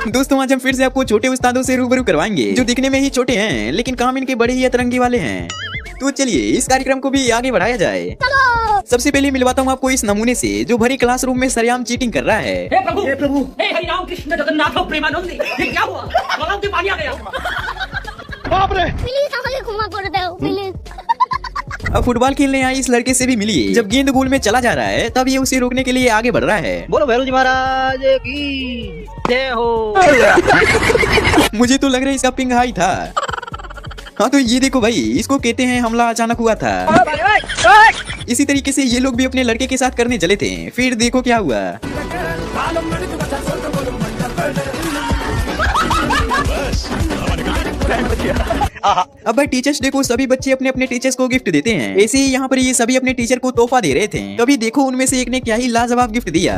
दोस्तों आज हम फिर से आपको छोटे उस्तादों से रूबरू करवाएंगे जो दिखने में ही छोटे हैं लेकिन काम इनके बड़े ही अतरंगी वाले हैं। तो चलिए इस कार्यक्रम को भी आगे बढ़ाया जाए। सबसे पहले मिलवाता हूँ आपको इस नमूने से जो भरी क्लासरूम में सरेआम चीटिंग कर रहा है। हे प्रभु, हे प्रभु, हे हरि राम कृष्ण जगन्नाथ प्रेमानंद, ये क्या हुआ? गलाव से पानी आ गया। बाप रे! प्लीज हमें क्षमा कर दो, प्लीज। अब फुटबॉल खेलने आई इस लड़के से भी मिलिए। जब गेंद गोल में चला जा रहा है तब ये उसे रोकने के लिए आगे बढ़ रहा है। बोलो भैरू जी महाराज की जय हो। मुझे तो लग रहा है इसका पिंग हाई था। हाँ तो ये देखो भाई, इसको कहते हैं हमला अचानक हुआ था। इसी तरीके से ये लोग भी अपने लड़के के साथ करने चले थे, फिर देखो क्या हुआ। अब भाई टीचर्स डे को सभी बच्चे अपने अपने टीचर्स को गिफ्ट देते हैं। ऐसे ही यहाँ पर ये सभी अपने टीचर को तोहफा दे रहे थे। तभी देखो उनमें से एक ने क्या ही लाजवाब गिफ्ट दिया।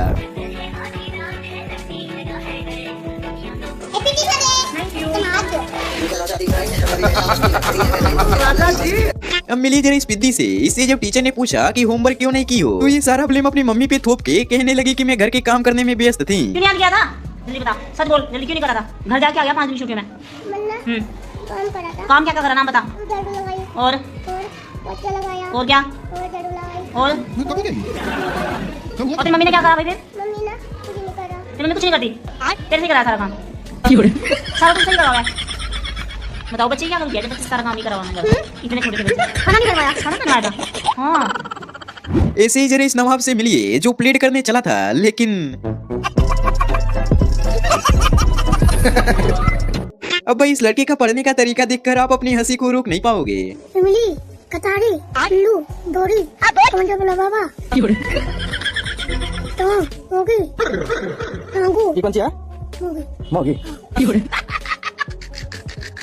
अब मिली जरा इस पिद्दी से। इससे जब टीचर ने पूछा कि होमवर्क क्यों नहीं की हो तो ये सारा ब्लेम अपनी मम्मी पे थोप के कहने लगी कि मैं घर के काम करने में व्यस्त थी। क्यों नहीं किया था? जल्दी बता, सच बोल, जल्दी क्यों नहीं करा था? घर जाके आ गया 5 दिन छुट्टी में। काम करा था। काम क्या क्या करा, नाम बता। झाड़ू लगाई और पोछा लगाया और क्या? और झाड़ू लगाई। और तेरी मम्मी ने क्या करा भाई? फिर मम्मी ना कुछ नहीं करा। तेरी मम्मी कुछ नहीं करती, तेरे से करा सारा काम। सारा कुछ सही करा हुआ है। बताओ बच्चे क्या करूँ किया जब बच्चे सारा काम नहीं करा हुआ मैंने? इतने छोटे बच्चे खाना नहीं करवाया, खाना बनवाया था। हाँ ऐसे ही जरा इस नवाब से मिलिए जो प्लेट करने चला था लेकिन अब भाई इस लड़के का पढ़ने का तरीका देखकर आप अपनी हंसी को रोक नहीं पाओगे। इमली, कतारी, आलू, डोरी, कौन बोला बाबा? तो होगी, टांगू, ये कौन सी है? होगी। मोगी।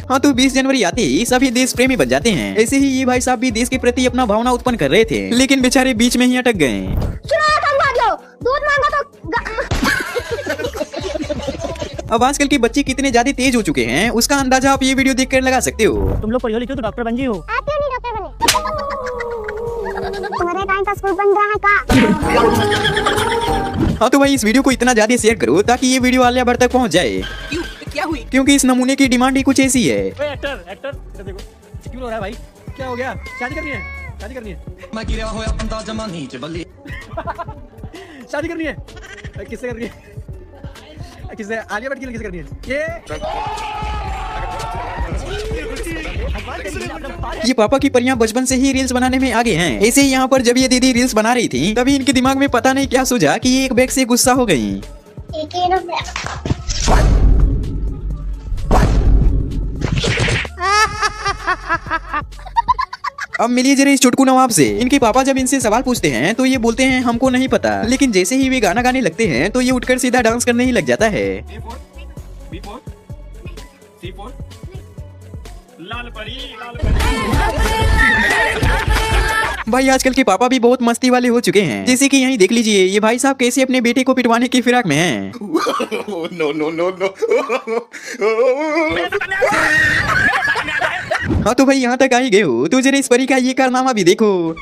हाँ तो 20 जनवरी आते ही सभी देश प्रेमी बन जाते हैं। ऐसे ही ये भाई साहब भी देश के प्रति अपना भावना उत्पन्न कर रहे थे लेकिन बेचारे बीच में ही अटक गए। दूध मांगा तो अब आजकल के बच्चे कितने ज्यादा तेज हो चुके हैं उसका अंदाजा आप ये वीडियो देखकर लगा सकते हो। तुम लोग पढ़ो लिखो तो डॉक्टर बन जी हो। आप क्यों नहीं डॉक्टर बने? तुम्हारे टाइम का स्कूल बन रहा है का? हाँ तो भाई इस वीडियो को इतना ज्यादा शेयर करो ताकि ये वीडियो आलिया भट्ट तक पहुँच जाए। क्या हुई? क्योंकि इस नमूने की डिमांड ही कुछ ऐसी है। एक्टर इधर देखो, क्यों हो रहा है भाई? क्या हो गया? शादी करनी है? शादी करनी है? मैं गिरा होया बंदा जमा नीचे बल्ली। शादी करनी है? किससे करनी है? किससे? आलिया भट्ट की किससे करनी है? ये पापा की परियां बचपन से ही रील्स बनाने में आगे हैं। ऐसे ही यहाँ पर जब ये दीदी रील्स बना रही थी तभी इनके दिमाग में पता नहीं क्या सूझा कि ये एक बैग से गुस्सा हो गई। अब मिलिए जरा इस चुटकू नवाब से। इनके पापा जब इनसे सवाल पूछते हैं तो ये बोलते हैं हमको नहीं पता, लेकिन जैसे ही वे गाना गाने लगते हैं तो ये उठकर सीधा डांस करने ही लग जाता है। भाई आजकल के पापा भी बहुत मस्ती वाले हो चुके हैं। जैसे कि यहीं देख लीजिए ये भाई साहब कैसे अपने बेटे को पिटवाने की फिराक में हैं। हाँ तो भाई यहाँ तक आ ही गए हो तो जरा इस परी का ये कारनामा भी देखो।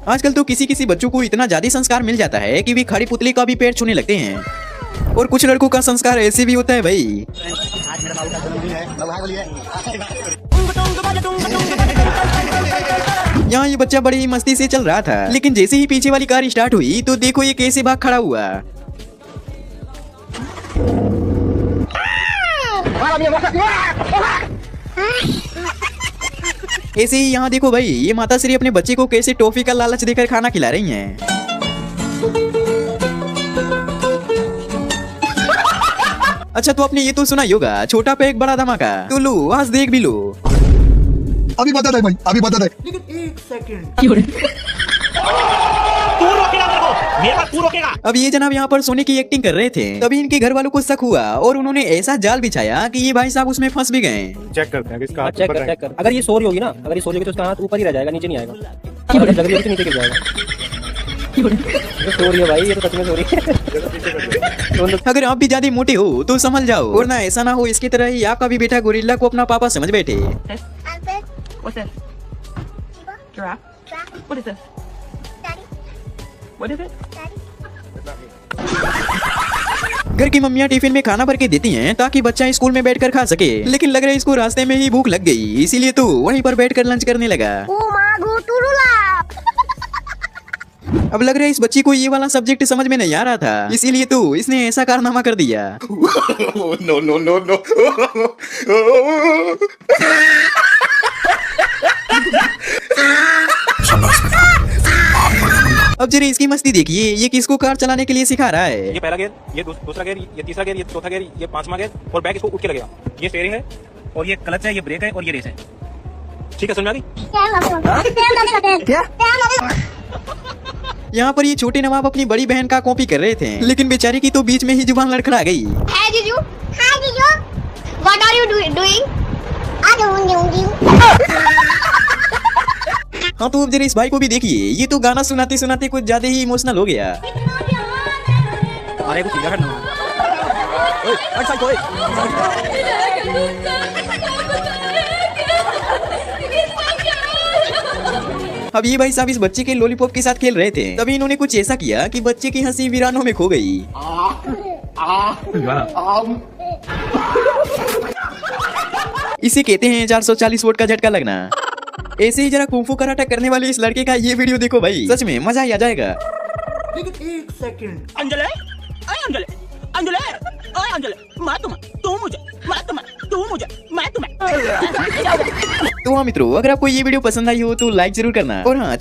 आजकल तो किसी किसी बच्चों को इतना ज्यादा संस्कार मिल जाता है कि वे खड़ी पुतली का भी पैर छूने लगते हैं। और कुछ लड़कों का संस्कार ऐसे भी होता है भाई। यहाँ ये बच्चा बड़ी ही मस्ती से चल रहा था लेकिन जैसे ही पीछे वाली कार स्टार्ट हुई तो देखो ये कैसे भाग खड़ा हुआ। ऐसे ही यहाँ देखो भाई ये माता श्री अपने बच्चे को कैसे टॉफी का लालच देकर खाना खिला रही हैं। अच्छा तो आपने ये तो सुना ही होगा छोटा पे एक बड़ा धमाका। तो लो आज देख भी लो। अभी बता दे भाई, अभी बता दे। लेकिन एक सेकंड। तू रोकेगा। अब ये जनाब यहाँ पर सोने की एक्टिंग कर रहे थे तभी इनके घर वालों को शक हुआ और उन्होंने ऐसा जाल बिछाया कि ये भाई साहब उसमें फंस भी गए। चेक करते हैं किसका हाथ ऊपर है। अगर ये सो रही होगी ना, अगर ये सो रही होगी तो उसका हाथ ऊपर ही रह जाएगा, नीचे नहीं आएगा। अगर जग रही होगी तो नीचे गिर जाएगा। सो रही है भाई, ये तो सच में सो रही है। अगर आप भी ज्यादा मोटे हो तो समझ जाओ, वरना ऐसा ना हो इसकी तरह ही आपका भी बेटा गोरिल्ला को अपना पापा समझ बैठे। What's this? Giraffe? What is this? Daddy. What is it? Daddy. घर की मम्मियाँ टिफिन में खाना भर के देती हैं ताकि बच्चा स्कूल में बैठकर खा सके, लेकिन लग रहा है इसको रास्ते में ही भूख लग गई, इसीलिए तो वहीं पर बैठकर लंच करने लगा। अब लग रहा है इस बच्ची को ये वाला सब्जेक्ट समझ में नहीं आ रहा था, इसीलिए तो इसने ऐसा कारनामा कर दिया। No, no, no, no. अब जरा इसकी मस्ती देखिए, ये किसको कार चलाने के लिए सिखा रहा है। ये पहला गेयर, ये दूसरा गेयर, ये तीसरा गेयर, ये चौथा गेयर, ये पांचवा गेयर और बैक इसको उठ के लगेगा। ये स्टीयरिंग है और ये क्लच है, ये ब्रेक है और ये रेस है। ठीक है, समझ में आ गई? यहाँ पर ये छोटे नवाब अपनी बड़ी बहन का कॉपी कर रहे थे, लेकिन बेचारी की तो बीच में ही जुबान लड़खड़ा गई। Hi Jiju. Hi Jiju. What are you doing? I don't know. हाँ तो अब जरा इस भाई को भी देखिए, ये तो गाना सुनाते सुनाते कुछ ज्यादा ही इमोशनल हो गया। अरे कुछ सीधा करना। ओए, हट साइड ओए। अब ये भाई साहब इस बच्चे के लॉलीपॉप के साथ खेल रहे थे, तभी इन्होंने कुछ ऐसा किया कि बच्चे की हंसी वीरानों में खो गई। इसे कहते हैं 440 वोल्ट का झटका लगना। ऐसे ही जरा कुंफू कराटा करने वाले इस लड़के का ये वीडियो देखो भाई, सच में मजा ही आ जाएगा। अंजलि, अरे अंजलि, अंजलि, अरे अंजलि, मार तुम्हें, तू मुझे, मार तुम्हें, तू मुझे, मैं तुम्हें। तो हाँ मित्रों, अगर आपको ये वीडियो पसंद आई हो तो लाइक जरूर करना, और हाँ